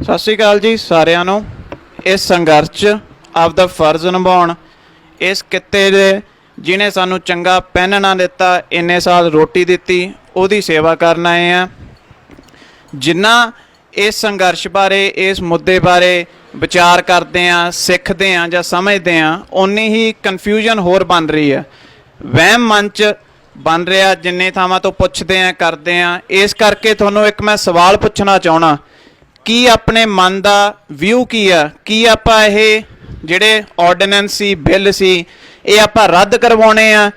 ਸਤਿ ਸ਼੍ਰੀ ਅਕਾਲ ਜੀ ਸਾਰਿਆਂ ਨੂੰ। ਇਸ ਸੰਘਰਸ਼ 'ਚ ਆਪਦਾ ਫਰਜ਼ ਨਿਭਾਉਣ, ਇਸ ਕਿੱਤੇ ਦੇ ਜਿਹਨੇ ਸਾਨੂੰ ਚੰਗਾ ਪੈਨ ਨਾ ਦਿੱਤਾ, ਇੰਨੇ ਸਾਲ ਰੋਟੀ ਦਿੱਤੀ, ਉਹਦੀ ਸੇਵਾ ਕਰਨ ਆਏ ਆ। ਜਿੰਨਾ ਇਸ ਸੰਘਰਸ਼ ਬਾਰੇ, ਇਸ ਮੁੱਦੇ ਬਾਰੇ ਵਿਚਾਰ ਕਰਦੇ ਆ, ਸਿੱਖਦੇ ਆ ਜਾਂ ਸਮਝਦੇ ਆ, ਓਨੀ ਹੀ ਕਨਫਿਊਜ਼ਨ ਹੋਰ ਬਣ ਰਹੀ ਹੈ, ਵਹਿਮ ਮਨ 'ਚ ਬਣ ਰਿਹਾ। ਜਿੰਨੇ ਥਾਵਾਂ ਤੋਂ ਪੁੱਛਦੇ ਆ, ਕਰਦੇ ਆ। ਇਸ ਕਰਕੇ ਤੁਹਾਨੂੰ ਇੱਕ ਮੈਂ ਸਵਾਲ ਪੁੱਛਣਾ ਚਾਹੁੰਦਾ, ਕੀ ਆਪਣੇ ਮਨ ਦਾ ਵਿਊ ਕੀ ਆ? ਕੀ ਆਪਾਂ ਇਹ ਜਿਹੜੇ ਆਰਡੀਨੈਂਸ ਸੀ, ਬਿੱਲ ਸੀ, ਇਹ ਆਪਾਂ ਰੱਦ ਕਰਵਾਉਣੇ ਆ?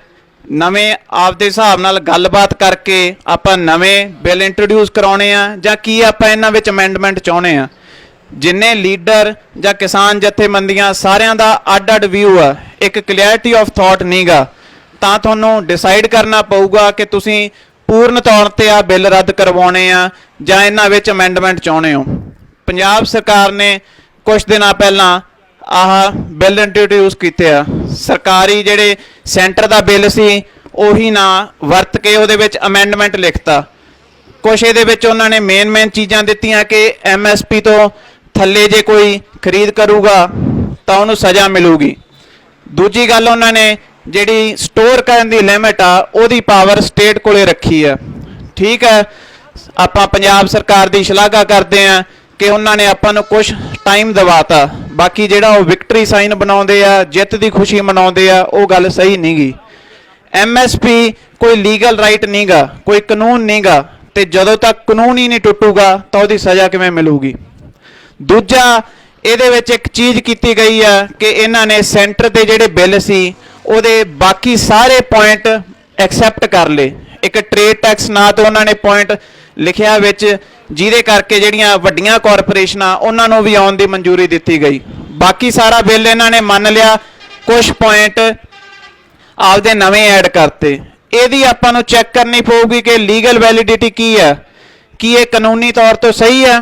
ਨਵੇਂ ਆਪਦੇ ਹਿਸਾਬ ਨਾਲ ਗੱਲਬਾਤ ਕਰਕੇ ਆਪਾਂ ਨਵੇਂ ਬਿੱਲ ਇੰਟਰੋਡਿਊਸ ਕਰਾਉਣੇ ਆ, ਜਾਂ ਕੀ ਆਪਾਂ ਇਹਨਾਂ ਵਿੱਚ ਅਮੈਂਡਮੈਂਟ ਚਾਹੁੰਦੇ ਆ? ਜਿੰਨੇ ਲੀਡਰ ਜਾਂ ਕਿਸਾਨ ਜਥੇਬੰਦੀਆਂ, ਸਾਰਿਆਂ ਦਾ ਅੱਡ-ਅੱਡ ਵਿਊ ਆ, ਇੱਕ ਕਲੀਅਰਿਟੀ ਆਫ ਥਾਟ ਨਹੀਂਗਾ। ਤਾਂ ਤੁਹਾਨੂੰ ਡਿਸਾਈਡ ਕਰਨਾ ਪਊਗਾ ਕਿ ਤੁਸੀਂ ਪੂਰਨ ਤੌਰ 'ਤੇ ਆ ਬਿੱਲ ਰੱਦ ਕਰਵਾਉਣੇ ਆ ਜਾਂ ਇਹਨਾਂ ਵਿੱਚ ਅਮੈਂਡਮੈਂਟ ਚਾਹੁੰਦੇ ਹੋ। ਪੰਜਾਬ ਸਰਕਾਰ ਨੇ ਕੁਛ ਦਿਨਾਂ ਪਹਿਲਾਂ ਆਹ ਬਿੱਲ ਇੰਟਰੋਡਿਊਸ ਕੀਤੇ ਆ। ਸਰਕਾਰੀ ਜਿਹੜੇ ਸੈਂਟਰ ਦਾ ਬਿੱਲ ਸੀ ਉਹੀ ਨਾ ਵਰਤ ਕੇ ਉਹਦੇ ਵਿੱਚ ਅਮੈਂਡਮੈਂਟ ਲਿਖਤਾ। ਕੁਛ ਇਹਦੇ ਵਿੱਚ ਉਹਨਾਂ ਨੇ ਮੇਨ ਚੀਜ਼ਾਂ ਦਿੱਤੀਆਂ ਕਿ MSP ਤੋਂ ਥੱਲੇ ਜੇ ਕੋਈ ਖਰੀਦ ਕਰੂਗਾ ਤਾਂ ਉਹਨੂੰ ਸਜ਼ਾ ਮਿਲੂਗੀ। ਦੂਜੀ ਗੱਲ, ਉਹਨਾਂ ਨੇ ਜਿਹੜੀ ਸਟੋਰ ਕਰਨ ਦੀ ਲਿਮਿਟ ਆ ਉਹਦੀ ਪਾਵਰ ਸਟੇਟ ਕੋਲੇ ਰੱਖੀ ਆ। ਠੀਕ ਹੈ, ਆਪਾਂ ਪੰਜਾਬ ਸਰਕਾਰ ਦੀ ਸ਼ਲਾਘਾ ਕਰਦੇ ਆ ਕਿ ਉਹਨਾਂ ਨੇ ਆਪਾਂ ਨੂੰ ਕੁਝ ਟਾਈਮ ਦਿਵਾਤਾ। ਬਾਕੀ ਜਿਹੜਾ ਉਹ ਵਿਕਟਰੀ ਸਾਈਨ ਬਣਾਉਂਦੇ ਆ, ਜਿੱਤ ਦੀ ਖੁਸ਼ੀ ਮਨਾਉਂਦੇ ਆ, ਉਹ ਗੱਲ ਸਹੀ ਨਹੀਂ ਗੀ। MSP ਕੋਈ ਲੀਗਲ ਰਾਈਟ ਨਹੀਂਗਾ, ਕੋਈ ਕਾਨੂੰਨ ਨਹੀਂਗਾ, ਤੇ ਜਦੋਂ ਤੱਕ ਕਾਨੂੰਨ ਹੀ ਨਹੀਂ ਟੁੱਟੂਗਾ ਤਾਂ ਉਹਦੀ ਸਜ਼ਾ ਕਿਵੇਂ ਮਿਲੂਗੀ? ਦੂਜਾ, ਇਹਦੇ ਵਿੱਚ ਇੱਕ ਚੀਜ਼ ਕੀਤੀ ਗਈ ਆ ਕਿ ਇਹਨਾਂ ਨੇ ਸੈਂਟਰ ਦੇ ਜਿਹੜੇ ਬਿੱਲ ਸੀ ਉਹਦੇ ਬਾਕੀ ਸਾਰੇ ਪੁਆਇੰਟ ਐਕਸੈਪਟ ਕਰ ਲਏ। ਇੱਕ ਟ੍ਰੇਡ ਟੈਕਸ ਨਾਂ ਤੋਂ ਉਹਨਾਂ ਨੇ ਪੁਆਇੰਟ ਲਿਖਿਆ ਵਿੱਚ, ਜਿਹਦੇ ਕਰਕੇ ਜਿਹੜੀਆਂ ਵੱਡੀਆਂ ਕਾਰਪੋਰੇਸ਼ਨਾਂ ਉਹਨਾਂ ਨੂੰ ਵੀ ਆਉਣ ਦੀ ਮਨਜ਼ੂਰੀ ਦਿੱਤੀ ਗਈ। ਬਾਕੀ ਸਾਰਾ ਬਿੱਲ ਇਹਨਾਂ ਨੇ ਮੰਨ ਲਿਆ, ਕੁਝ ਪੁਆਇੰਟ ਆਪਦੇ ਨਵੇਂ ਐਡ ਕਰਤੇ। ਇਹਦੀ ਆਪਾਂ ਨੂੰ ਚੈੱਕ ਕਰਨੀ ਪਊਗੀ ਕਿ ਲੀਗਲ ਵੈਲਿਡਿਟੀ ਕੀ ਹੈ, ਕੀ ਇਹ ਕਾਨੂੰਨੀ ਤੌਰ ਤੋਂ ਸਹੀ ਹੈ।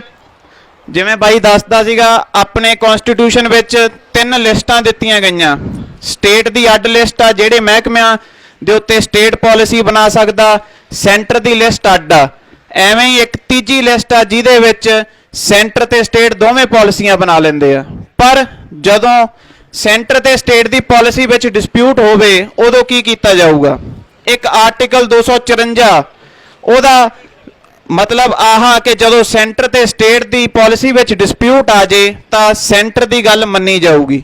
ਜਿਵੇਂ ਬਾਈ ਦੱਸਦਾ ਸੀਗਾ, ਆਪਣੇ ਕਨਸਟੀਟਿਊਸ਼ਨ ਵਿੱਚ 3 ਲਿਸਟਾਂ ਦਿੱਤੀਆਂ ਗਈਆਂ। ਸਟੇਟ ਦੀ ਅੱਡ ਲਿਸਟ ਆ, ਜਿਹੜੇ ਮਹਿਕਮਿਆਂ ਦੇ ਉੱਤੇ ਸਟੇਟ ਪਾਲਿਸੀ ਬਣਾ ਸਕਦਾ, ਸੈਂਟਰ ਦੀ ਲਿਸਟ ਅੱਡ ਆ। ਐਵੇਂ ਹੀ ਇੱਕ ਤੀਜੀ ਲਿਸਟ ਆ ਜਿਹਦੇ ਵਿੱਚ ਸੈਂਟਰ ਤੇ ਸਟੇਟ ਦੋਵੇਂ ਪਾਲਿਸੀਆਂ ਬਣਾ ਲੈਂਦੇ ਆ। ਪਰ ਜਦੋਂ ਸੈਂਟਰ ਤੇ ਸਟੇਟ ਦੀ ਪਾਲਿਸੀ ਵਿੱਚ ਡਿਸਪਿਊਟ ਹੋਵੇ ਉਦੋਂ ਕੀ ਕੀਤਾ ਜਾਊਗਾ? ਇੱਕ ਆਰਟੀਕਲ 254, ਉਹਦਾ ਮਤਲਬ ਆਹ ਕਿ ਜਦੋਂ ਸੈਂਟਰ ਤੇ ਸਟੇਟ ਦੀ ਪਾਲਿਸੀ ਵਿੱਚ ਡਿਸਪਿਊਟ ਆ ਜੇ ਤਾਂ ਸੈਂਟਰ ਦੀ ਗੱਲ ਮੰਨੀ ਜਾਊਗੀ,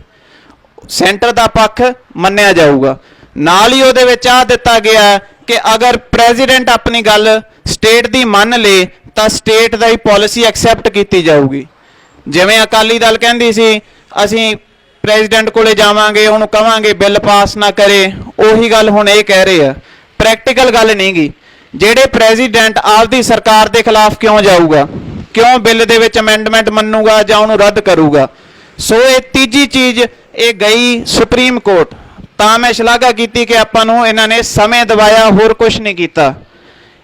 ਸੈਂਟਰ ਦਾ ਪੱਖ ਮੰਨਿਆ ਜਾਊਗਾ। ਨਾਲ ਹੀ ਉਹਦੇ ਵਿੱਚ ਆ ਦਿੱਤਾ ਗਿਆ ਕਿ ਅਗਰ ਪ੍ਰੈਜ਼ੀਡੈਂਟ ਆਪਣੀ ਗੱਲ ਸਟੇਟ ਦੀ ਮੰਨ ਲੇ ਤਾਂ ਸਟੇਟ ਦਾ ਹੀ ਪਾਲਿਸੀ ਐਕਸੈਪਟ ਕੀਤੀ ਜਾਊਗੀ। ਜਿਵੇਂ ਅਕਾਲੀ ਦਲ ਕਹਿੰਦੀ ਸੀ ਅਸੀਂ ਪ੍ਰੈਜ਼ੀਡੈਂਟ ਕੋਲੇ ਜਾਵਾਂਗੇ, ਉਹਨੂੰ ਕਵਾਂਗੇ ਬਿੱਲ ਪਾਸ ਨਾ ਕਰੇ, ਉਹੀ ਗੱਲ ਹੁਣ ਇਹ ਕਹਿ ਰਹੇ ਆ। ਪ੍ਰੈਕਟੀਕਲ ਗੱਲ ਨਹੀਂ ਗੀ। ਜਿਹੜੇ ਪ੍ਰੈਜ਼ੀਡੈਂਟ ਆਪਦੀ ਸਰਕਾਰ ਦੇ ਖਿਲਾਫ ਕਿਉਂ ਜਾਊਗਾ? ਕਿਉਂ ਬਿੱਲ ਦੇ ਵਿੱਚ ਅਮੈਂਡਮੈਂਟ ਮੰਨੂਗਾ ਜਾਂ ਉਹਨੂੰ ਰੱਦ ਕਰੂਗਾ? ਸੋ ਇਹ ਤੀਜੀ ਚੀਜ਼ ਇਹ ਗਈ ਸੁਪਰੀਮ ਕੋਰਟ। ਤਾਂ ਮੈਂ ਸ਼ਲਾਘਾ ਕੀਤੀ ਕਿ ਆਪਾਂ ਨੂੰ ਇਹਨਾਂ ਨੇ ਸਮੇਂ ਦਿਵਾਇਆ, ਹੋਰ ਕੁਝ ਨਹੀਂ ਕੀਤਾ।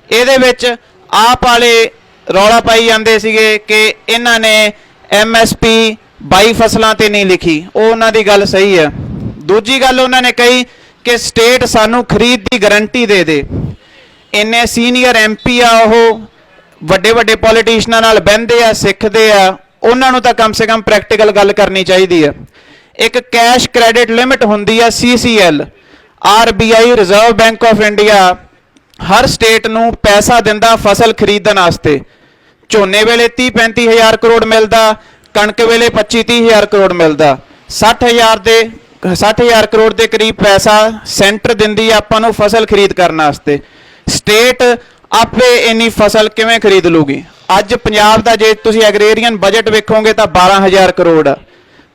ਇਹਦੇ ਵਿੱਚ ਆਪ ਵਾਲੇ ਰੌਲਾ ਪਾਈ ਜਾਂਦੇ ਸੀਗੇ ਕਿ ਇਹਨਾਂ ਨੇ MSP 22 ਫਸਲਾਂ ਤੇ ਨਹੀਂ ਲਿਖੀ, ਉਹ ਉਹਨਾਂ ਦੀ ਗੱਲ ਸਹੀ ਹੈ। ਦੂਜੀ ਗੱਲ ਉਹਨਾਂ ਨੇ ਕਹੀ ਕਿ ਸਟੇਟ ਸਾਨੂੰ ਖਰੀਦ ਦੀ ਗਾਰੰਟੀ ਦੇ ਦੇ। ਇੰਨੇ ਸੀਨੀਅਰ MP ਆ, ਉਹ ਵੱਡੇ ਪੋਲੀਟੀਸ਼ੀਅਨਾਂ ਨਾਲ ਬਹਿੰਦੇ ਆ, ਸਿੱਖਦੇ ਆ, ਉਹਨਾਂ ਨੂੰ ਤਾਂ ਕਮ ਸੇ ਕਮ ਪ੍ਰੈਕਟੀਕਲ ਗੱਲ ਕਰਨੀ ਚਾਹੀਦੀ ਆ। ਇੱਕ ਕੈਸ਼ ਕ੍ਰੈਡਿਟ ਲਿਮਿਟ ਹੁੰਦੀ ਆ CCL, RBI reserve bank of India ਹਰ ਸਟੇਟ ਨੂੰ ਪੈਸਾ ਦਿੰਦਾ ਫਸਲ ਖਰੀਦਣ ਵਾਸਤੇ। ਝੋਨੇ ਵੇਲੇ 30-35 ਹਜ਼ਾਰ ਕਰੋੜ ਮਿਲਦਾ, ਕਣਕ ਵੇਲੇ 25-30 ਹਜ਼ਾਰ ਕਰੋੜ ਮਿਲਦਾ। 60 ਹਜ਼ਾਰ ਕਰੋੜ ਦੇ ਕਰੀਬ ਪੈਸਾ ਸੈਂਟਰ ਦਿੰਦੀ ਆ ਆਪਾਂ ਨੂੰ ਫਸਲ ਖਰੀਦ ਕਰਨ ਵਾਸਤੇ। ਸਟੇਟ ਆਪੇ ਇੰਨੀ ਫਸਲ ਕਿਵੇਂ ਖਰੀਦ ਲੂਗੀ? ਅੱਜ ਪੰਜਾਬ ਦਾ ਜੇ ਤੁਸੀਂ ਐਗਰੇਰੀਅਨ ਬਜਟ ਵੇਖੋਗੇ ਤਾਂ 12,000 ਕਰੋੜ ਆ।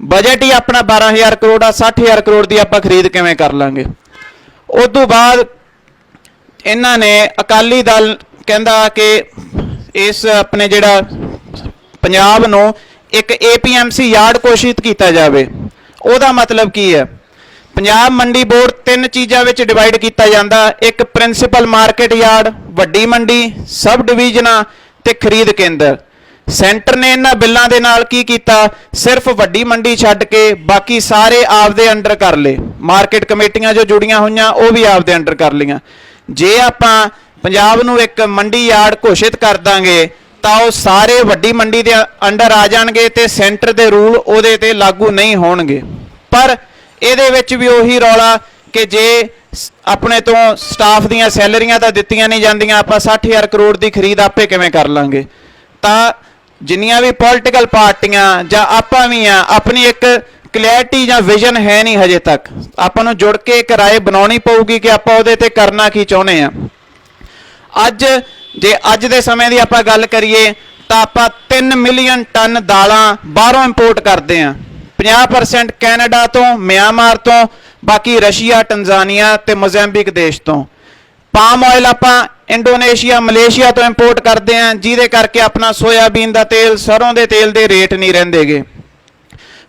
ਬਜਟ ਹੀ ਆਪਣਾ 12,000 ਕਰੋੜ ਆ, 60,000 ਕਰੋੜ ਦੀ ਆਪਾਂ ਖਰੀਦ ਕਿਵੇਂ ਕਰ ਲਾਂਗੇ? ਉਸ ਤੋਂ ਬਾਅਦ ਇਹਨਾਂ ਨੇ ਅਕਾਲੀ ਦਲ ਕਹਿੰਦਾ ਕਿ ਇਸ ਆਪਣੇ ਜਿਹੜਾ ਪੰਜਾਬ ਨੂੰ ਇੱਕ APMC ਯਾਰਡ ਘੋਸ਼ਿਤ ਕੀਤਾ ਜਾਵੇ। ਉਹਦਾ ਮਤਲਬ ਕੀ ਹੈ? ਪੰਜਾਬ ਮੰਡੀ ਬੋਰਡ 3 ਚੀਜ਼ਾਂ ਵਿੱਚ ਡਿਵਾਈਡ ਕੀਤਾ ਜਾਂਦਾ। ਇੱਕ ਪ੍ਰਿੰਸੀਪਲ ਮਾਰਕੀਟ ਯਾਰਡ, ਵੱਡੀ ਮੰਡੀ, ਸਬ ਡਿਵੀਜ਼ਨਾਂ ਤੇ ਖਰੀਦ ਕੇਂਦਰ। ਸੈਂਟਰ ਨੇ ਇਹਨਾਂ ਬਿੱਲਾਂ ਦੇ ਨਾਲ ਕੀ ਕੀਤਾ? ਸਿਰਫ ਵੱਡੀ ਮੰਡੀ ਛੱਡ ਕੇ ਬਾਕੀ ਸਾਰੇ ਆਪਦੇ ਅੰਡਰ ਕਰ ਲਏ। ਮਾਰਕੀਟ ਕਮੇਟੀਆਂ ਜੋ ਜੁੜੀਆਂ ਹੋਈਆਂ ਉਹ ਵੀ ਆਪਦੇ ਅੰਡਰ ਕਰ ਲਈਆਂ। ਜੇ ਆਪਾਂ ਪੰਜਾਬ ਨੂੰ ਇੱਕ ਮੰਡੀ ਯਾਰਡ ਘੋਸ਼ਿਤ ਕਰ ਦਾਂਗੇ ਤਾਂ ਉਹ ਸਾਰੇ ਵੱਡੀ ਮੰਡੀ ਦੇ ਅੰਡਰ ਆ ਜਾਣਗੇ ਤੇ ਸੈਂਟਰ ਦੇ ਰੂਲ ਉਹਦੇ ਤੇ ਲਾਗੂ ਨਹੀਂ ਹੋਣਗੇ। ਪਰ ਇਹਦੇ ਵਿੱਚ ਵੀ ਉਹੀ ਰੌਲਾ ਕਿ ਜੇ ਆਪਣੇ ਤੋਂ ਸਟਾਫ ਦੀਆਂ ਸੈਲਰੀਆਂ ਤਾਂ ਦਿੱਤੀਆਂ ਨਹੀਂ ਜਾਂਦੀਆਂ, ਆਪਾਂ 60,000 ਕਰੋੜ ਦੀ ਖਰੀਦ ਆਪੇ ਕਿਵੇਂ ਕਰ ਲਾਂਗੇ। ਤਾਂ ਜਿੰਨੀਆਂ ਵੀ ਪੋਲੀਟੀਕਲ ਪਾਰਟੀਆਂ ਜਾਂ ਆਪਾਂ ਵੀ ਆ, ਆਪਣੀ ਇੱਕ ਕਲੈਰਿਟੀ ਜਾਂ ਵਿਜ਼ਨ ਹੈ ਨਹੀਂ ਹਜੇ ਤੱਕ। ਆਪਾਂ ਨੂੰ ਜੁੜ ਕੇ ਇੱਕ ਰਾਏ ਬਣਾਉਣੀ ਪਊਗੀ ਕਿ ਆਪਾਂ ਉਹਦੇ ਤੇ ਕਰਨਾ ਕੀ ਚਾਹੁੰਦੇ ਆ। ਜੇ ਅੱਜ ਦੇ ਸਮੇਂ ਦੀ ਆਪਾਂ ਗੱਲ ਕਰੀਏ ਤਾਂ ਆਪਾਂ 3 ਮਿਲੀਅਨ ਟਨ ਦਾਲਾਂ ਬਾਹਰੋਂ ਇੰਪੋਰਟ ਕਰਦੇ ਆ। 50% ਕੈਨੇਡਾ ਤੋਂ, ਮਿਆਂਮਾਰ ਤੋਂ, ਬਾਕੀ ਰਸ਼ੀਆ, ਟੰਜ਼ਾਨੀਆ ਤੇ ਮੋਜ਼ੈਂਬੀਕ ਦੇਸ਼ ਤੋਂ। ਪਾਮ ਆਇਲ ਆਪਾਂ ਇੰਡੋਨੇਸ਼ੀਆ, ਮਲੇਸ਼ੀਆ ਤੋਂ ਇੰਪੋਰਟ ਕਰਦੇ ਆ, ਜਿਹਦੇ ਕਰਕੇ ਆਪਣਾ ਸੋਇਆਬੀਨ ਦਾ ਤੇਲ, ਸਰੋਂ ਦੇ ਤੇਲ ਦੇ ਰੇਟ ਨਹੀਂ ਰਹਿੰਦੇਗੇ।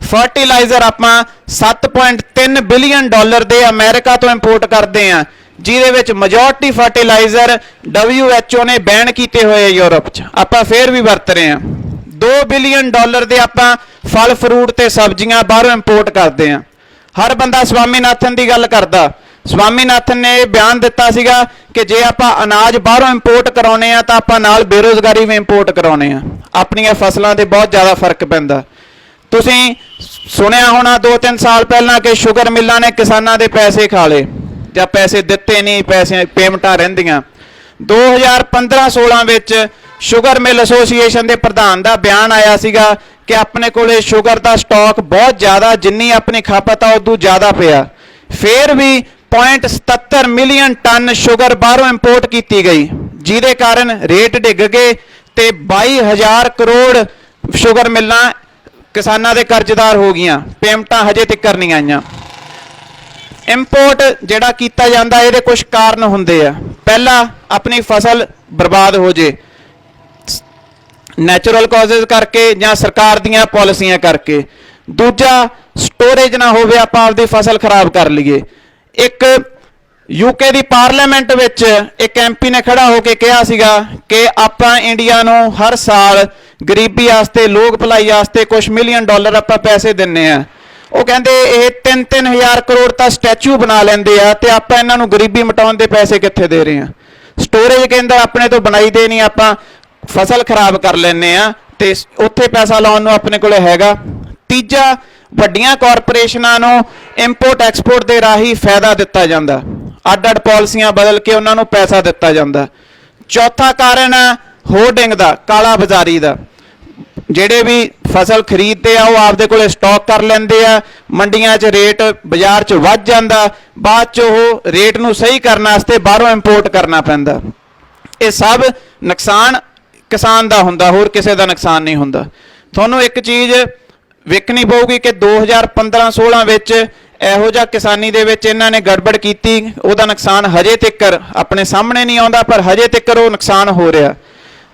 ਫਰਟੀਲਾਈਜ਼ਰ ਆਪਾਂ 7.3 ਬਿਲੀਅਨ ਡਾਲਰ ਦੇ ਅਮਰੀਕਾ ਤੋਂ ਇੰਪੋਰਟ ਕਰਦੇ ਆ, ਜਿਹਦੇ ਵਿੱਚ ਮੈਜੋਰਟੀ ਫਰਟੀਲਾਈਜ਼ਰ WHO ਨੇ ਬੈਨ ਕੀਤੇ ਹੋਏ ਯੂਰਪ 'ਚ, ਆਪਾਂ ਫੇਰ ਵੀ ਵਰਤ ਰਹੇ ਆ। 2 ਬਿਲੀਅਨ ਡਾਲਰ ਦੇ ਆਪਾਂ ਫਲ ਫਰੂਟ ਤੇ ਸਬਜ਼ੀਆਂ ਬਾਹਰੋਂ ਇੰਪੋਰਟ ਕਰਦੇ ਆ। ਹਰ ਬੰਦਾ ਸਵਾਮੀਨਾਥਨ ਦੀ ਗੱਲ ਕਰਦਾ। ਸਵਾਮੀਨਾਥਨ ਨੇ ਇਹ ਬਿਆਨ ਦਿੱਤਾ ਸੀਗਾ ਕਿ ਜੇ ਆਪਾਂ ਅਨਾਜ ਬਾਹਰੋਂ ਇੰਪੋਰਟ ਕਰਾਉਨੇ ਆ ਤਾਂ ਆਪਾਂ ਨਾਲ ਬੇਰੋਜ਼ਗਾਰੀ ਵੀ ਇੰਪੋਰਟ ਕਰਾਉਨੇ ਆ। ਆਪਣੀਆਂ ਫਸਲਾਂ ਤੇ ਬਹੁਤ ਜ਼ਿਆਦਾ ਫਰਕ ਪੈਂਦਾ। ਤੁਸੀਂ ਸੁਣਿਆ ਹੋਣਾ 2-3 ਸਾਲ ਪਹਿਲਾਂ ਕਿ ਸ਼ੂਗਰ ਮਿੱਲਾਂ ਨੇ ਕਿਸਾਨਾਂ ਦੇ ਪੈਸੇ ਖਾ ਲਏ ਜਾਂ ਪੈਸੇ ਦਿੱਤੇ ਨਹੀਂ, ਪੈਸੇ ਪੇਮੈਂਟਾਂ ਰਹਿੰਦੀਆਂ। 2015-16 ਵਿੱਚ ਸ਼ੂਗਰ ਮਿਲ ਐਸੋਸੀਏਸ਼ਨ ਦੇ ਪ੍ਰਧਾਨ ਦਾ ਬਿਆਨ ਆਇਆ ਸੀਗਾ ਕਿ ਆਪਣੇ ਕੋਲੇ ਸ਼ੂਗਰ ਦਾ ਸਟਾਕ ਬਹੁਤ ਜ਼ਿਆਦਾ, ਜਿੰਨੀ ਆਪਣੀ ਖਪਤ ਆ ਉਦੋਂ ਜ਼ਿਆਦਾ ਪਿਆ। ਫਿਰ ਵੀ 0.77 ਮਿਲੀਅਨ ਟਨ ਸ਼ੂਗਰ ਬਾਹਰੋਂ ਇੰਪੋਰਟ ਕੀਤੀ ਗਈ, ਜਿਹਦੇ ਕਾਰਨ ਰੇਟ ਡਿੱਗ ਗਏ ਤੇ 22,000 ਕਰੋੜ ਸ਼ੂਗਰ ਮਿਲਾਂ ਕਿਸਾਨਾਂ ਦੇ ਕਰਜ਼ਦਾਰ ਹੋ ਗਈਆਂ। ਪੇਮੈਂਟਾਂ ਹਜੇ ਤੱਕ ਨਹੀਂ ਆਈਆਂ। ਇੰਪੋਰਟ ਜਿਹੜਾ ਕੀਤਾ ਜਾਂਦਾ ਇਹਦੇ ਕੁਝ ਕਾਰਨ ਹੁੰਦੇ ਆ। ਪਹਿਲਾ, ਆਪਣੀ ਫਸਲ ਬਰਬਾਦ ਹੋ ਜੇ, ਨੈਚੁਰਲ ਕਾਜ਼ਜ਼ ਕਰਕੇ ਜਾਂ ਸਰਕਾਰ ਦੀਆਂ ਪਾਲਿਸੀਆਂ ਕਰਕੇ। ਦੂਜਾ, ਸਟੋਰੇਜ ਨਾ ਹੋਵੇ, ਆਪਾਂ ਆਪਦੀ ਫਸਲ ਖਰਾਬ ਕਰ ਲਈਏ। ਇੱਕ UK ਦੀ ਪਾਰਲੀਮੈਂਟ ਵਿੱਚ ਇੱਕ MP ਨੇ ਖੜਾ ਹੋ ਕੇ ਕਿਹਾ ਸੀਗਾ ਕਿ ਆਪਾਂ ਇੰਡੀਆ ਨੂੰ ਹਰ ਸਾਲ ਗਰੀਬੀ ਵਾਸਤੇ, ਲੋਕ ਭਲਾਈ ਵਾਸਤੇ ਕੁਝ ਮਿਲੀਅਨ ਡਾਲਰ ਆਪਾਂ ਪੈਸੇ ਦਿੰਨੇ ਆ। ਉਹ ਕਹਿੰਦੇ ਇਹ 3-3 ਹਜ਼ਾਰ ਕਰੋੜ ਤਾਂ ਸਟੈਚੂ ਬਣਾ ਲੈਂਦੇ ਆ ਤੇ ਆਪਾਂ ਇਹਨਾਂ ਨੂੰ ਗਰੀਬੀ ਮਿਟਾਉਣ ਦੇ ਪੈਸੇ ਕਿੱਥੇ ਦੇ ਰਹੇ ਆ। ਸਟੋਰੇਜ ਕਹਿੰਦਾ ਆਪਣੇ ਤੋਂ ਬਣਾਈ ਦੇ ਨਹੀਂ, ਆਪਾਂ ਫਸਲ ਖਰਾਬ ਕਰ ਲੈਂਦੇ ਆ ਤੇ ਉੱਥੇ ਪੈਸਾ ਲਾਉਣ ਨੂੰ ਆਪਣੇ ਕੋਲੇ ਹੈਗਾ। ਤੀਜਾ, ਵੱਡੀਆਂ ਕਾਰਪੋਰੇਸ਼ਨਾਂ ਨੂੰ ਇੰਪੋਰਟ ਐਕਸਪੋਰਟ ਦੇ ਰਾਹੀਂ ਫਾਇਦਾ ਦਿੱਤਾ ਜਾਂਦਾ, ਅੱਡ-ਅੱਡ ਪਾਲਿਸੀਆਂ ਬਦਲ ਕੇ ਉਹਨਾਂ ਨੂੰ ਪੈਸਾ ਦਿੱਤਾ ਜਾਂਦਾ। ਚੌਥਾ ਕਾਰਨ ਹੈ ਹੋਰਡਿੰਗ ਦਾ, ਕਾਲਾ ਬਾਜ਼ਾਰੀ ਦਾ। ਜਿਹੜੇ ਵੀ ਫਸਲ ਖਰੀਦਦੇ ਆ ਉਹ ਆਪਦੇ ਕੋਲੇ ਸਟਾਕ ਕਰ ਲੈਂਦੇ ਆ, ਮੰਡੀਆਂ 'ਚ ਰੇਟ ਬਾਜ਼ਾਰ 'ਚ ਵੱਧ ਜਾਂਦਾ, ਬਾਅਦ 'ਚ ਉਹ ਰੇਟ ਨੂੰ ਸਹੀ ਕਰਨ ਵਾਸਤੇ ਬਾਹਰੋਂ ਇੰਪੋਰਟ ਕਰਨਾ ਪੈਂਦਾ। ਇਹ ਸਭ ਨੁਕਸਾਨ ਕਿਸਾਨ ਦਾ ਹੁੰਦਾ, ਹੋਰ ਕਿਸੇ ਦਾ ਨੁਕਸਾਨ ਨਹੀਂ ਹੁੰਦਾ। ਤੁਹਾਨੂੰ ਇੱਕ ਚੀਜ਼ ਵੇਖਣੀ ਪਊਗੀ ਕਿ 2015-16 ਵਿੱਚ ਇਹੋ ਜਿਹਾ ਕਿਸਾਨੀ ਦੇ ਵਿੱਚ ਇਹਨਾਂ ਨੇ ਗੜਬੜ ਕੀਤੀ, ਉਹਦਾ ਨੁਕਸਾਨ ਹਜੇ ਤੱਕ ਆਪਣੇ ਸਾਹਮਣੇ ਨਹੀਂ ਆਉਂਦਾ, ਪਰ ਹਜੇ ਤੱਕ ਉਹ ਨੁਕਸਾਨ ਹੋ ਰਿਹਾ।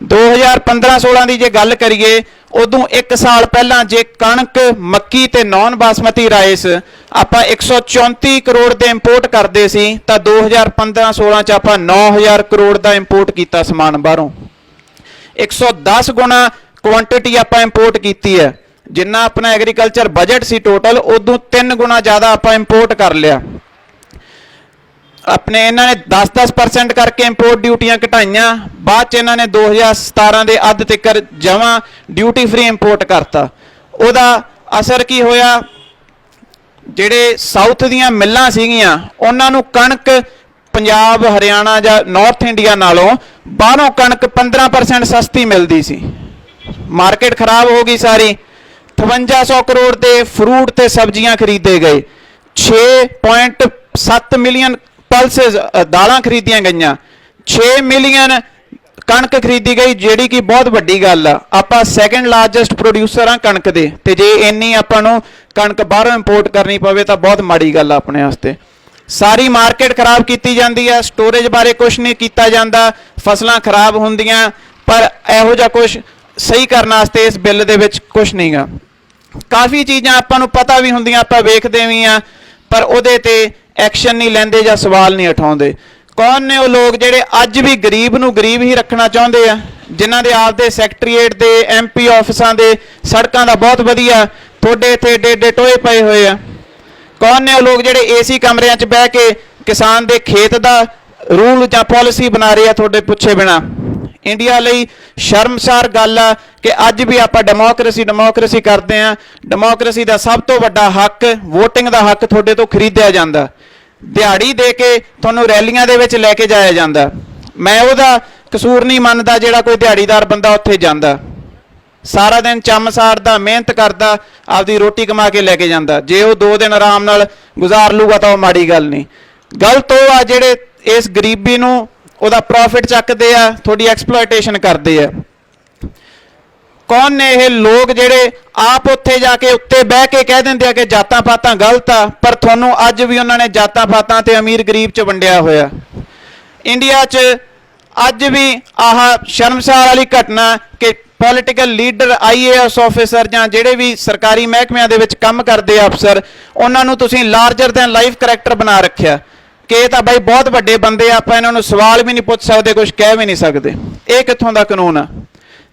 2015-16 ਦੀ ਜੇ ਗੱਲ ਕਰੀਏ, ਉਦੋਂ 1 ਸਾਲ ਪਹਿਲਾਂ ਜੇ ਕਣਕ, ਮੱਕੀ ਤੇ ਨੌਨ ਬਾਸਮਤੀ ਰਾਈਸ ਆਪਾਂ 134 ਕਰੋੜ ਦੇ ਇੰਪੋਰਟ ਕਰਦੇ ਸੀ ਤਾਂ 2015-16 'ਚ ਆਪਾਂ 9,000 ਕਰੋੜ ਦਾ ਇੰਪੋਰਟ ਕੀਤਾ ਸਮਾਨ ਬਾਹਰੋਂ। 110 ਗੁਣਾ ਕੁਆਂਟੀਟੀ ਆਪਾਂ ਇੰਪੋਰਟ ਕੀਤੀ ਹੈ। ਜਿੰਨਾ ਆਪਣਾ ਐਗਰੀਕਲਚਰ ਬਜਟ ਸੀ ਟੋਟਲ, ਉਦੋਂ 3 ਗੁਣਾ ਜ਼ਿਆਦਾ ਆਪਾਂ ਇੰਪੋਰਟ ਕਰ ਲਿਆ। ਆਪਣੇ ਇਹਨਾਂ ਨੇ 10-10% ਕਰਕੇ ਇੰਪੋਰਟ ਡਿਊਟੀਆਂ ਘਟਾਈਆਂ, ਬਾਅਦ 'ਚ ਇਹਨਾਂ ਨੇ 2017 ਦੇ ਅੱਧ ਤੱਕ ਜਮਾਂ ਡਿਊਟੀ ਫ੍ਰੀ ਇੰਪੋਰਟ ਕਰਤਾ। ਉਹਦਾ ਅਸਰ ਕੀ ਹੋਇਆ? ਜਿਹੜੇ ਸਾਊਥ ਦੀਆਂ ਮਿੱਲਾਂ ਸੀਗੀਆਂ ਉਹਨਾਂ ਨੂੰ ਕਣਕ ਪੰਜਾਬ, ਹਰਿਆਣਾ ਜਾਂ ਨਾਰਥ ਇੰਡੀਆ ਨਾਲੋਂ ਬਾਹਰੋਂ ਕਣਕ 15% ਸਸਤੀ ਮਿਲਦੀ ਸੀ। ਮਾਰਕੀਟ ਖਰਾਬ ਹੋ ਗਈ ਸਾਰੀ। 5500 ਕਰੋੜ ਦੇ ਫਰੂਟ ਤੇ ਸਬਜ਼ੀਆਂ ਖਰੀਦੇ ਗਏ। 6.7 ਮਿਲੀਅਨ ਪਲਸਿਸ ਦਾਲਾਂ ਖਰੀਦੀਆਂ ਗਈਆਂ। 6 ਮਿਲੀਅਨ ਕਣਕ ਖਰੀਦੀ ਗਈ, ਜਿਹੜੀ ਕਿ ਬਹੁਤ ਵੱਡੀ ਗੱਲ ਆ। ਆਪਾਂ ਸੈਕੰਡ ਲਾਰਜੈਸਟ ਪ੍ਰੋਡਿਊਸਰ ਆ ਕਣਕ ਦੇ, ਤੇ ਜੇ ਇੰਨੀ ਆਪਾਂ ਨੂੰ ਕਣਕ ਬਾਹਰੋਂ ਇੰਪੋਰਟ ਕਰਨੀ ਪਵੇ ਤਾਂ ਬਹੁਤ ਮਾੜੀ ਗੱਲ ਆ ਆਪਣੇ ਵਾਸਤੇ। ਸਾਰੀ ਮਾਰਕੀਟ ਖਰਾਬ ਕੀਤੀ ਜਾਂਦੀ ਹੈ। ਸਟੋਰੇਜ ਬਾਰੇ ਕੁਝ ਨਹੀਂ ਕੀਤਾ ਜਾਂਦਾ, ਫਸਲਾਂ ਖਰਾਬ ਹੁੰਦੀਆਂ, ਪਰ ਇਹੋ ਜਿਹਾ ਕੁਝ ਸਹੀ ਕਰਨ ਵਾਸਤੇ ਇਸ ਬਿੱਲ ਦੇ ਵਿੱਚ ਕੁਝ ਨਹੀਂਗਾ। ਕਾਫੀ ਚੀਜ਼ਾਂ ਆਪਾਂ ਨੂੰ ਪਤਾ ਵੀ ਹੁੰਦੀਆਂ, ਆਪਾਂ ਵੇਖਦੇ ਵੀ ਆ, ਪਰ ਉਹਦੇ ਤੇ ਐਕਸ਼ਨ ਨਹੀਂ ਲੈਂਦੇ ਜਾਂ ਸਵਾਲ ਨਹੀਂ ਉਠਾਉਂਦੇ। ਕੌਣ ਨੇ ਉਹ ਲੋਕ ਜਿਹੜੇ ਅੱਜ ਵੀ ਗਰੀਬ ਨੂੰ ਗਰੀਬ ਹੀ ਰੱਖਣਾ ਚਾਹੁੰਦੇ ਆ, ਜਿਨ੍ਹਾਂ ਦੇ ਆਪਦੇ ਸੈਕਟਰੀਏਟ ਦੇ, MP ਆਫਿਸਾਂ ਦੇ ਸੜਕਾਂ ਦਾ ਬਹੁਤ ਵਧੀਆ, ਤੁਹਾਡੇ ਇੱਥੇ ਏਡੇ ਟੋਏ ਪਏ ਹੋਏ ਆ। ਕੌਣ ਨੇ ਉਹ ਲੋਕ ਜਿਹੜੇ AC ਕਮਰਿਆਂ 'ਚ ਬਹਿ ਕੇ ਕਿਸਾਨ ਦੇ ਖੇਤ ਦਾ ਰੂਲ ਜਾਂ ਪਾਲਿਸੀ ਬਣਾ ਰਹੇ ਆ ਤੁਹਾਡੇ ਪੁੱਛੇ ਬਿਨਾ? ਇੰਡੀਆ ਲਈ ਸ਼ਰਮਸਾਰ ਗੱਲ ਆ ਕਿ ਅੱਜ ਵੀ ਆਪਾਂ ਡੈਮੋਕ੍ਰੇਸੀ ਕਰਦੇ ਆ। ਡੈਮੋਕ੍ਰੇਸੀ ਦਾ ਸਭ ਤੋਂ ਵੱਡਾ ਹੱਕ, ਵੋਟਿੰਗ ਦਾ ਹੱਕ ਤੁਹਾਡੇ ਤੋਂ ਖਰੀਦਿਆ ਜਾਂਦਾ, ਦਿਹਾੜੀ ਦੇ ਕੇ ਤੁਹਾਨੂੰ ਰੈਲੀਆਂ ਦੇ ਵਿੱਚ ਲੈ ਕੇ ਜਾਇਆ ਜਾਂਦਾ। ਮੈਂ ਉਹਦਾ ਕਸੂਰ ਨਹੀਂ ਮੰਨਦਾ ਜਿਹੜਾ ਕੋਈ ਦਿਹਾੜੀਦਾਰ ਬੰਦਾ ਉੱਥੇ ਜਾਂਦਾ, ਸਾਰਾ ਦਿਨ ਚੰਮ ਸਾੜਦਾ, ਮਿਹਨਤ ਕਰਦਾ, ਆਪਦੀ ਰੋਟੀ ਕਮਾ ਕੇ ਲੈ ਕੇ ਜਾਂਦਾ। ਜੇ ਉਹ 2 ਦਿਨ ਆਰਾਮ ਨਾਲ ਗੁਜ਼ਾਰ ਲੂਗਾ ਤਾਂ ਉਹ ਮਾੜੀ ਗੱਲ ਨਹੀਂ। ਗਲਤ ਉਹ ਆ ਜਿਹੜੇ ਇਸ ਗਰੀਬੀ ਨੂੰ ਉਹਦਾ ਪ੍ਰੋਫਿਟ ਚੱਕਦੇ ਆ, ਤੁਹਾਡੀ ਐਕਸਪਲੋਇਟੇਸ਼ਨ ਕਰਦੇ ਆ। ਕੌਣ ਨੇ ਇਹ ਲੋਕ ਜਿਹੜੇ ਆਪ ਉੱਥੇ ਜਾ ਕੇ ਉੱਤੇ ਬਹਿ ਕੇ ਕਹਿ ਦਿੰਦੇ ਆ ਕਿ ਜਾਤਾਂ ਪਾਤਾਂ ਗਲਤ ਆ, ਪਰ ਤੁਹਾਨੂੰ ਅੱਜ ਵੀ ਉਹਨਾਂ ਨੇ ਜਾਤਾਂ ਪਾਤਾਂ ਤੇ ਅਮੀਰ ਗਰੀਬ 'ਚ ਵੰਡਿਆ ਹੋਇਆ। ਇੰਡੀਆ 'ਚ ਅੱਜ ਵੀ ਆਹ ਸ਼ਰਮਸਾਰ ਵਾਲੀ ਘਟਨਾ ਕਿ ਪੋਲੀਟੀਕਲ ਲੀਡਰ, IAS ਆਫਿਸਰ ਜਾਂ ਜਿਹੜੇ ਵੀ ਸਰਕਾਰੀ ਮਹਿਕਮਿਆਂ ਦੇ ਵਿੱਚ ਕੰਮ ਕਰਦੇ ਆ ਅਫਸਰ, ਉਹਨਾਂ ਨੂੰ ਤੁਸੀਂ ਲਾਰਜਰ ਦੈਨ ਲਾਈਫ ਕਰੈਕਟਰ ਬਣਾ ਰੱਖਿਆ ਕਿ ਇਹ ਤਾਂ ਬਾਈ ਬਹੁਤ ਵੱਡੇ ਬੰਦੇ ਆ, ਆਪਾਂ ਇਹਨਾਂ ਨੂੰ ਸਵਾਲ ਵੀ ਨਹੀਂ ਪੁੱਛ ਸਕਦੇ, ਕੁਝ ਕਹਿ ਵੀ ਨਹੀਂ ਸਕਦੇ। ਇਹ ਕਿੱਥੋਂ ਦਾ ਕਾਨੂੰਨ ਆ?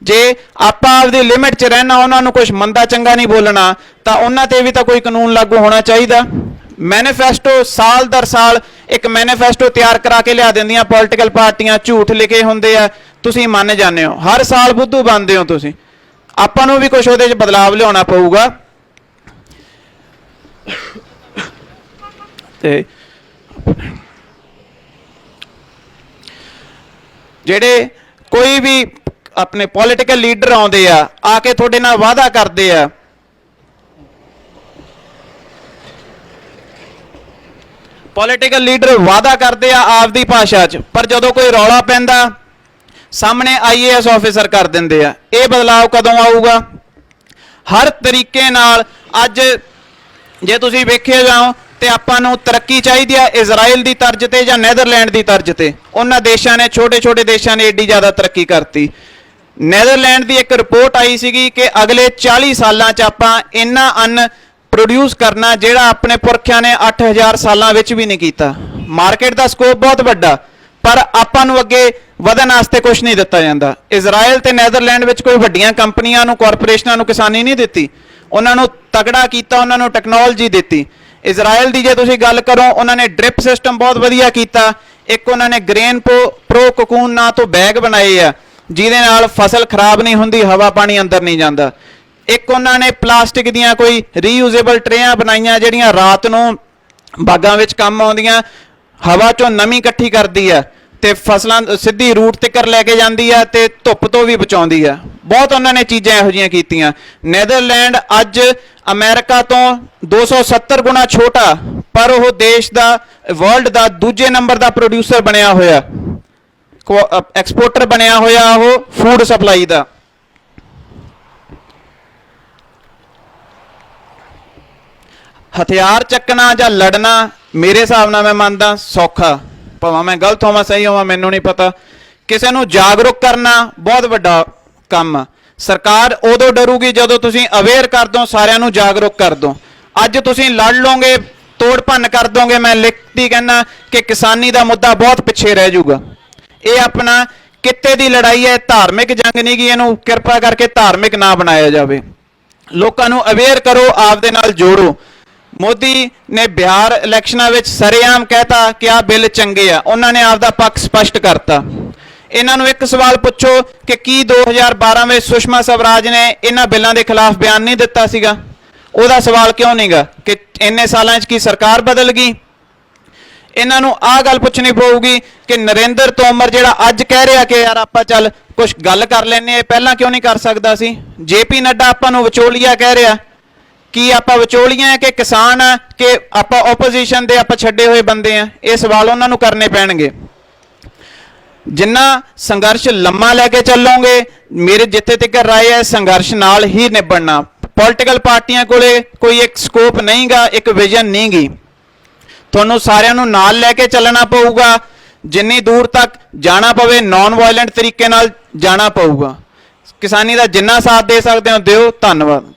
ਜੇ ਆਪਾਂ ਆਪਦੀ ਲਿਮਿਟ 'ਚ ਰਹਿਣਾ, ਉਹਨਾਂ ਨੂੰ ਕੁਝ ਮੰਦਾ ਚੰਗਾ ਨਹੀਂ ਬੋਲਣਾ, ਤਾਂ ਉਹਨਾਂ ਤੇ ਵੀ ਤਾਂ ਕੋਈ ਕਾਨੂੰਨ ਲਾਗੂ ਹੋਣਾ ਚਾਹੀਦਾ। ਮੈਨੀਫੈਸਟੋ ਸਾਲ ਦਰ ਸਾਲ ਇੱਕ ਮੈਨੀਫੈਸਟੋ ਤਿਆਰ ਕਰਾ ਕੇ ਲਿਆ ਦਿੰਦੀਆਂ ਪੋਲੀਟੀਕਲ ਪਾਰਟੀਆਂ, ਝੂਠ ਲਿਖੇ ਹੁੰਦੇ ਆ, ਤੁਸੀਂ ਮੰਨ ਜਾਂਦੇ ਹੋ, ਹਰ ਸਾਲ ਬੁੱਧੂ ਬਣਦੇ ਹੋ ਤੁਸੀਂ। ਆਪਾਂ ਨੂੰ ਵੀ ਕੁਝ ਉਹਦੇ 'ਚ ਬਦਲਾਵ ਲਿਆਉਣਾ ਪਊਗਾ। ਤੇ ਜਿਹੜੇ ਕੋਈ ਵੀ ਆਪਣੇ ਪੋਲੀਟੀਕਲ ਲੀਡਰ ਆਉਂਦੇ ਆ ਕੇ ਤੁਹਾਡੇ ਨਾਲ ਵਾਅਦਾ ਕਰਦੇ ਆ, ਪੋਲੀਟੀਕਲ ਲੀਡਰ ਵਾਅਦਾ ਕਰਦੇ ਆ ਆਪਦੀ ਭਾਸ਼ਾ 'ਚ, ਪਰ ਜਦੋਂ ਕੋਈ ਰੌਲਾ ਪੈਂਦਾ ਸਾਹਮਣੇ IAS ਆਫਿਸਰ ਕਰ ਦਿੰਦੇ ਆ। ਇਹ ਬਦਲਾਅ ਕਦੋਂ ਆਊਗਾ? ਹਰ ਤਰੀਕੇ ਨਾਲ ਅੱਜ ਜੇ ਤੁਸੀਂ ਵੇਖਿਆ ਜਾਓ ਤੇ ਆਪਾਂ ਨੂੰ ਤਰੱਕੀ ਚਾਹੀਦੀ ਆ ਇਜ਼ਰਾਈਲ ਦੀ ਤਰਜ਼ ਤੇ ਜਾਂ ਨੈਦਰਲੈਂਡ ਦੀ ਤਰਜ਼ ਤੇ। ਉਹਨਾਂ ਦੇਸ਼ਾਂ ਨੇ, ਛੋਟੇ ਦੇਸ਼ਾਂ ਨੇ ਏਡੀ ਜ਼ਿਆਦਾ ਤਰੱਕੀ ਕਰਤੀ। ਨੈਦਰਲੈਂਡ ਦੀ ਇੱਕ ਰਿਪੋਰਟ ਆਈ ਸੀਗੀ ਕਿ ਅਗਲੇ 40 ਸਾਲਾਂ 'ਚ ਆਪਾਂ ਇੰਨਾ ਅੰਨ ਪ੍ਰੋਡਿਊਸ ਕਰਨਾ ਜਿਹੜਾ ਆਪਣੇ ਪੁਰਖਿਆਂ ਨੇ 8000 ਸਾਲਾਂ ਵਿੱਚ ਵੀ ਨਹੀਂ ਕੀਤਾ। ਮਾਰਕੀਟ ਦਾ ਸਕੋਪ ਬਹੁਤ ਵੱਡਾ, ਪਰ ਆਪਾਂ ਨੂੰ ਅੱਗੇ ਵਧਣ ਵਾਸਤੇ ਕੁਝ ਨਹੀਂ ਦਿੱਤਾ ਜਾਂਦਾ। ਇਜ਼ਰਾਈਲ ਤੇ ਨੈਦਰਲੈਂਡ ਵਿੱਚ ਕੋਈ ਵੱਡੀਆਂ ਕੰਪਨੀਆਂ ਨੂੰ, ਕਾਰਪੋਰੇਸ਼ਨਾਂ ਨੂੰ ਕਿਸਾਨੀ ਨਹੀਂ ਦਿੱਤੀ, ਉਹਨਾਂ ਨੂੰ ਤਗੜਾ ਕੀਤਾ, ਉਹਨਾਂ ਨੂੰ ਟੈਕਨੋਲੋਜੀ ਦਿੱਤੀ। ਇਜ਼ਰਾਈਲ ਦੀ ਜੇ ਤੁਸੀਂ ਗੱਲ ਕਰੋ, ਉਹਨਾਂ ਨੇ ਡ੍ਰਿਪ ਸਿਸਟਮ ਬਹੁਤ ਵਧੀਆ ਕੀਤਾ। ਇੱਕ ਉਹਨਾਂ ਨੇ ਗ੍ਰੇਨ ਪ੍ਰੋ ਕੋਕੂਨ ਨਾਂ ਤੋਂ ਬੈਗ ਬਣਾਏ ਆ ਜਿਹਦੇ ਨਾਲ ਫਸਲ ਖਰਾਬ ਨਹੀਂ ਹੁੰਦੀ, ਹਵਾ ਪਾਣੀ ਅੰਦਰ ਨਹੀਂ ਜਾਂਦਾ। ਇੱਕ ਉਹਨਾਂ ਨੇ ਪਲਾਸਟਿਕ ਦੀਆਂ ਕੋਈ ਰੀਯੂਜ਼ੇਬਲ ਟਰੇਆਂ ਬਣਾਈਆਂ ਜਿਹੜੀਆਂ ਰਾਤ ਨੂੰ ਬਾਗਾਂ ਵਿੱਚ ਕੰਮ ਆਉਂਦੀਆਂ, ਹਵਾ ਚੋਂ ਨਮੀ ਇਕੱਠੀ ਕਰਦੀ ਆ ਤੇ ਫਸਲਾਂ ਸਿੱਧੀ ਰੂਟ ਤੱਕ ਲੈ ਕੇ ਜਾਂਦੀ ਆ ਤੇ ਧੁੱਪ ਤੋਂ ਵੀ ਬਚਾਉਂਦੀ ਆ। ਬਹੁਤ ਉਹਨਾਂ ਨੇ ਚੀਜ਼ਾਂ ਇਹੋ ਜਿਹੀਆਂ ਕੀਤੀਆਂ। ਨੈਦਰਲੈਂਡ ਅੱਜ ਅਮਰੀਕਾ ਤੋਂ 270 ਗੁਣਾ ਛੋਟਾ, ਪਰ ਉਹ ਦੇਸ਼ ਦਾ, ਵਰਲਡ ਦਾ ਦੂਜੇ ਨੰਬਰ ਦਾ ਪ੍ਰੋਡਿਊਸਰ ਬਣਿਆ ਹੋਇਆ, ਐਕਸਪੋਰਟਰ ਬਣਿਆ ਹੋਇਆ ਉਹ ਫੂਡ ਸਪਲਾਈ ਦਾ। ਹਥਿਆਰ ਚੱਕਣਾ ਜਾਂ ਲੜਨਾ ਮੇਰੇ ਹਿਸਾਬ ਨਾਲ ਮੈਂ ਮੰਨਦਾ ਸੌਖਾ, ਭਾਵੇਂ ਮੈਂ ਗਲਤ ਹੋਵਾਂ ਸਹੀ ਹੋਵਾਂ ਮੈਨੂੰ ਨਹੀਂ ਪਤਾ। ਕਿਸੇ ਨੂੰ ਜਾਗਰੂਕ ਕਰਨਾ ਬਹੁਤ ਵੱਡਾ ਕੰਮ ਆ। ਸਰਕਾਰ ਉਦੋਂ ਡਰੂਗੀ ਜਦੋਂ ਤੁਸੀਂ ਅਵੇਅਰ ਕਰ ਦੋ, ਸਾਰਿਆਂ ਨੂੰ ਜਾਗਰੂਕ ਕਰ ਦੋ। ਅੱਜ ਤੁਸੀਂ ਲੜ ਲੋਗੇ, ਤੋੜ ਭੰਨ ਕਰ ਦੋਗੇ, ਮੈਂ ਲਿਖਤੀ ਕਹਿਣਾ ਕਿ ਕਿਸਾਨੀ ਦਾ ਮੁੱਦਾ ਬਹੁਤ ਪਿੱਛੇ ਰਹਿ ਜਾਊਗਾ। ਇਹ ਆਪਣਾ ਕਿੱਤੇ ਦੀ ਲੜਾਈ ਹੈ, ਧਾਰਮਿਕ ਜੰਗ ਨਹੀਂ ਗੀ। ਇਹਨੂੰ ਕਿਰਪਾ ਕਰਕੇ ਧਾਰਮਿਕ ਨਾ ਬਣਾਇਆ ਜਾਵੇ। ਲੋਕਾਂ ਨੂੰ ਅਵੇਅਰ ਕਰੋ, ਆਪਦੇ ਨਾਲ ਜੋੜੋ। ਮੋਦੀ ਨੇ ਬਿਹਾਰ ਇਲੈਕਸ਼ਨਾਂ ਵਿੱਚ ਸਰੇਆਮ ਕਹਿਤਾ ਕਿ ਆਹ ਬਿੱਲ ਚੰਗੇ ਆ, ਉਹਨਾਂ ਨੇ ਆਪਦਾ ਪੱਖ ਸਪਸ਼ਟ ਕਰਤਾ। ਇਹਨਾਂ ਨੂੰ ਇੱਕ ਸਵਾਲ ਪੁੱਛੋ ਕਿ ਕੀ 2012 ਵਿੱਚ ਸੁਸ਼ਮਾ ਸਵਰਾਜ ਨੇ ਇਹਨਾਂ ਬਿੱਲਾਂ ਦੇ ਖਿਲਾਫ ਬਿਆਨ ਨਹੀਂ ਦਿੱਤਾ ਸੀਗਾ? ਉਹਦਾ ਸਵਾਲ ਕਿਉਂ ਨਹੀਂਗਾ ਕਿ ਇੰਨੇ ਸਾਲਾਂ 'ਚ ਕੀ ਸਰਕਾਰ ਬਦਲ ਗਈ? ਇਹਨਾਂ ਨੂੰ ਆਹ ਗੱਲ ਪੁੱਛਣੀ ਪਊਗੀ ਕਿ ਨਰਿੰਦਰ ਤੋਮਰ ਜਿਹੜਾ ਅੱਜ ਕਹਿ ਰਿਹਾ ਕਿ ਯਾਰ ਆਪਾਂ ਚੱਲ ਕੁਝ ਗੱਲ ਕਰ ਲੈਂਦੇ ਆ, ਪਹਿਲਾਂ ਕਿਉਂ ਨਹੀਂ ਕਰ ਸਕਦਾ ਸੀ? JP ਨੱਡਾ ਆਪਾਂ ਨੂੰ ਵਿਚੋਲੀਆ ਕਹਿ ਰਿਹਾ। ਕੀ ਆਪਾਂ ਵਿਚੋਲੀਆਂ ਕਿ ਕਿਸਾਨ ਆ ਕਿ ਆਪਾਂ ਓਪੋਜੀਸ਼ਨ ਦੇ ਆਪਾਂ ਛੱਡੇ ਹੋਏ ਬੰਦੇ ਆ? ਇਹ ਸਵਾਲ ਉਹਨਾਂ ਨੂੰ ਕਰਨੇ ਪੈਣਗੇ। ਜਿੰਨਾ ਸੰਘਰਸ਼ ਲੰਮਾ ਲੈ ਕੇ ਚੱਲੋਗੇ, ਮੇਰੇ ਜਿੱਥੇ ਤੱਕ ਰਾਏ ਹੈ ਸੰਘਰਸ਼ ਨਾਲ ਹੀ ਨਿਭੜਨਾ। ਪੋਲੀਟੀਕਲ ਪਾਰਟੀਆਂ ਕੋਲੇ ਕੋਈ ਇੱਕ ਸਕੋਪ ਨਹੀਂਗਾ, ਇੱਕ ਵਿਜ਼ਨ ਨਹੀਂਗੀ। ਤੁਹਾਨੂੰ ਸਾਰਿਆਂ ਨੂੰ ਨਾਲ ਲੈ ਕੇ ਚੱਲਣਾ ਪਊਗਾ। ਜਿੰਨੀ ਦੂਰ ਤੱਕ ਜਾਣਾ ਪਵੇ ਨੌਨ ਵਾਇਲੈਂਟ ਤਰੀਕੇ ਨਾਲ ਜਾਣਾ ਪਊਗਾ। ਕਿਸਾਨੀ ਦਾ ਜਿੰਨਾ ਸਾਥ ਦੇ ਸਕਦੇ ਹੋ ਦਿਓ। ਧੰਨਵਾਦ।